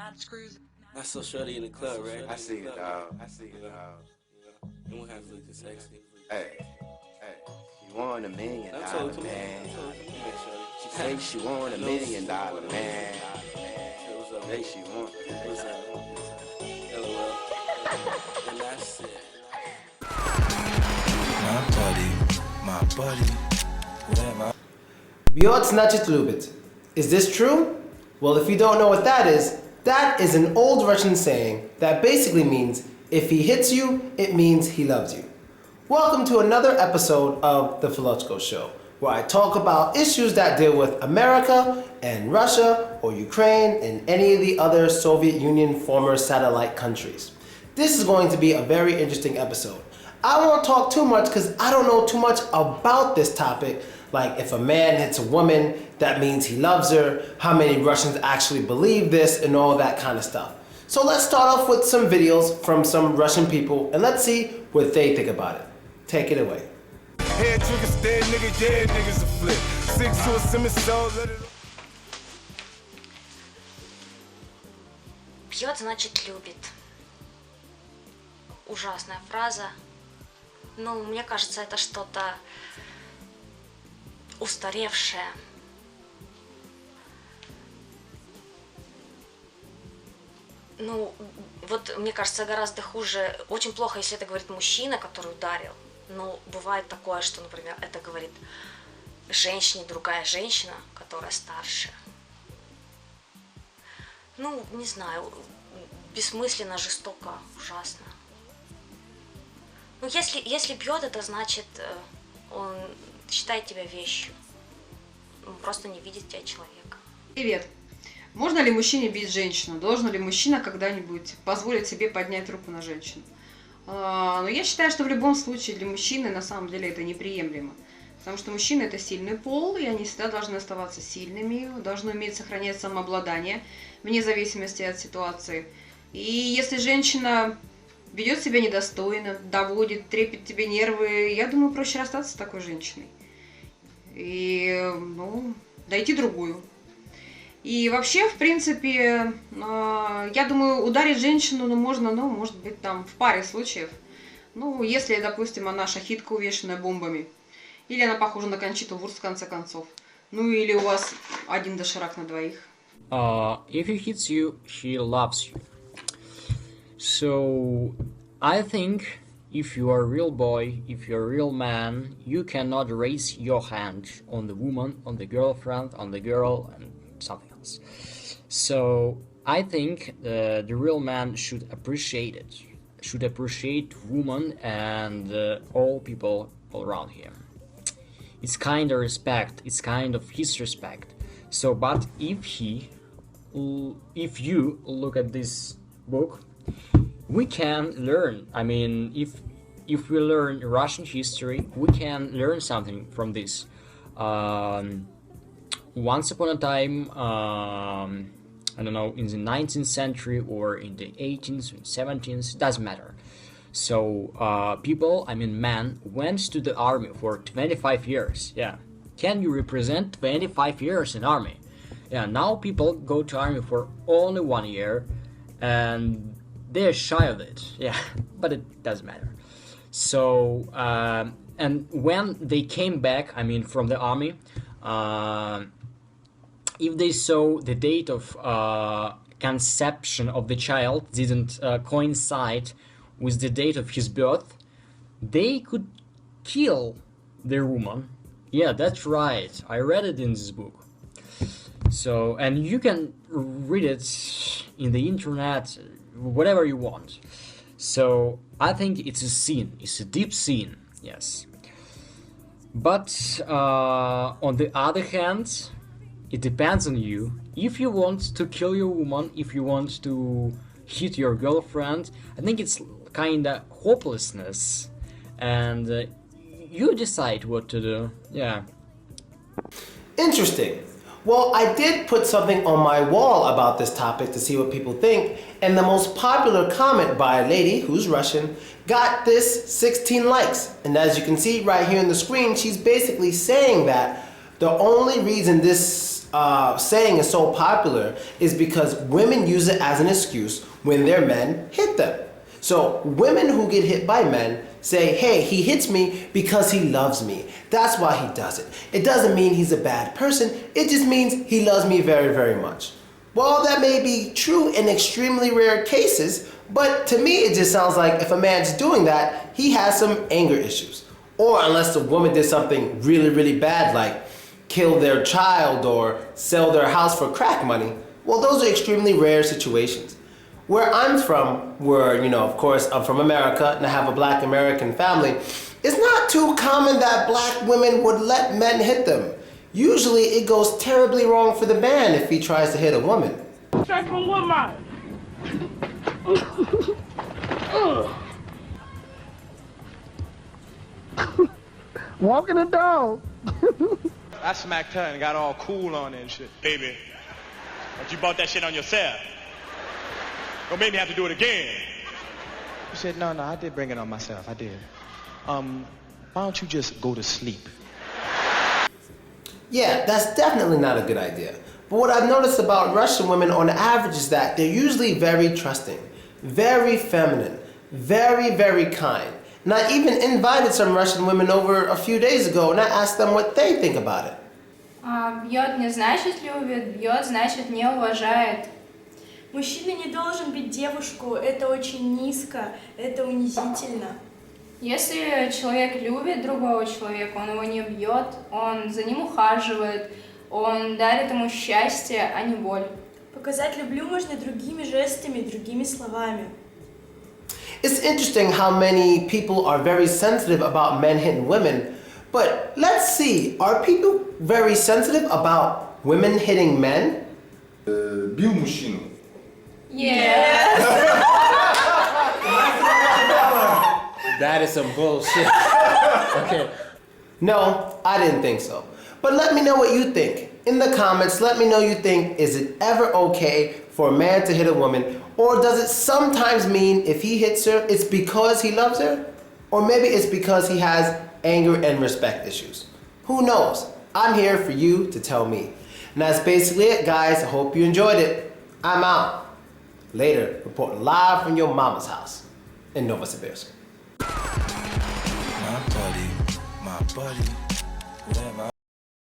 I saw Shorty in the club, right? I see it, dog. I see it, dog. You won't have to look sexy. Hey, she want $1 million, I told him, man. She Hey, say she want $1 million, man. what's up, Say she want. what's up? LOL. And that's it. My buddy, whatever. Bьёт, значит, любит. Is this true? Well, if you don't know what that is an old Russian saying that basically means if he hits you, it means he loves you. Welcome to another episode of the Philochko Show, where I talk about issues that deal with America and Russia or Ukraine and any of the other Soviet Union former satellite countries. This is going to be a very interesting episode. I won't talk too much because I don't know too much about this topic, like if a man hits a woman, that means he loves her, how many Russians actually believe this, and all that kind of stuff. So let's start off with some videos from some Russian people, and let's see what they think about it. Take it away. Head triggers, dead nigga, yeah, niggas a flip. 6 to a semi-soul, let it. Бьет, значит, любит. Ужасная фраза. Ну, мне кажется, это что-то устаревшее. Ну, вот мне кажется, гораздо хуже. Очень плохо, если это говорит мужчина, который ударил. Но бывает такое, что, например, это говорит женщине, другая женщина, которая старше. Ну, не знаю, бессмысленно, жестоко, ужасно. Ну, если бьет, это значит, он считает тебя вещью. Он просто не видит тебя человека. Привет. Можно ли мужчине бить женщину? Должен ли мужчина когда-нибудь позволить себе поднять руку на женщину? Но я считаю, что в любом случае для мужчины на самом деле это неприемлемо. Потому что мужчины это сильный пол, и они всегда должны оставаться сильными, должны уметь сохранять самообладание, вне зависимости от ситуации. И если женщина ведет себя недостойно, доводит, трепет тебе нервы, я думаю, проще расстаться с такой женщиной. И, найти другую. И вообще, в принципе, я думаю, ударить женщину можно, может быть, там в паре случаев. Ну, если, допустим, она шахидка, увешанная бомбами. Или она похожа на Кончиту Вурст, в конце концов. Ну, или у вас один доширак на двоих. If he hits you, he loves you. So, I think if you are a real boy, if you're a real man, you cannot raise your hand on the woman, on the girlfriend, on the girl, and something else. So, I think the real man should appreciate it, should appreciate woman and all people all around him. It's kind of respect, it's kind of his respect. So, but if you look at this book, we can learn. I mean, if we learn Russian history, we can learn something from this. Once upon a time, I don't know, in the 19th century or in the 18th, 17th, doesn't matter. So people, I mean men, went to the army for 25 years. Yeah, can you represent 25 years in army? Yeah, now people go to army for only 1 year, and they're shy of it. Yeah, but it doesn't matter. So and when they came back, I mean from the army, if they saw the date of conception of the child didn't coincide with the date of his birth, they could kill their woman. Yeah, that's right. I read it in this book. So, and you can read it in the internet, whatever you want. So, I think it's a sin. It's a deep sin, yes. But on the other hand, it depends on you. If you want to kill your woman, if you want to hit your girlfriend, I think it's kinda hopelessness, and you decide what to do. Yeah. Interesting. Well, I did put something on my wall about this topic to see what people think, and the most popular comment by a lady who's Russian got this 16 likes. And as you can see right here on the screen, she's basically saying that the only reason this saying is so popular is because women use it as an excuse when their men hit them. So women who get hit by men say, hey, he hits me because he loves me. That's why he does it. It doesn't mean he's a bad person. It just means he loves me very, very much. Well, that may be true in extremely rare cases, but to me it just sounds like if a man's doing that, he has some anger issues. Or unless the woman did something really, really bad like kill their child or sell their house for crack money, well, those are extremely rare situations. Where I'm from, where, of course, I'm from America and I have a black American family, it's not too common that black women would let men hit them. Usually it goes terribly wrong for the man if he tries to hit a woman. Straight from Woodmont. Walking the dog. I smacked her and got all cool on it and shit. Baby, but you bought that shit on yourself. Don't make me have to do it again. She said, no, I did bring it on myself. I did. Why don't you just go to sleep? Yeah, that's definitely not a good idea. But what I've noticed about Russian women on average is that they're usually very trusting, very feminine, very, very kind. And I even invited some Russian women over a few days ago and I asked them what they think about it. Бьет не значит любит, бьет значит не уважает. Мужчина не должен бить девушку, это очень низко, это унизительно. Если человек любит другого человека, он его не бьет, он за ним ухаживает, он дарит ему счастье, а не боль. Показать люблю можно другими жестами, другими словами. It's interesting how many people are very sensitive about men hitting women, but let's see, are people very sensitive about women hitting men? Бил мужчину. Yes. That is some bullshit. Okay. No, I didn't think so. But let me know what you think. In the comments, let me know you think, is it ever okay for a man to hit a woman? Or does it sometimes mean if he hits her, it's because he loves her? Or maybe it's because he has anger and respect issues. Who knows? I'm here for you to tell me. And that's basically it, guys. I hope you enjoyed it. I'm out. Later, reporting live from your mama's house in Novosibirsk. My buddy, whatever.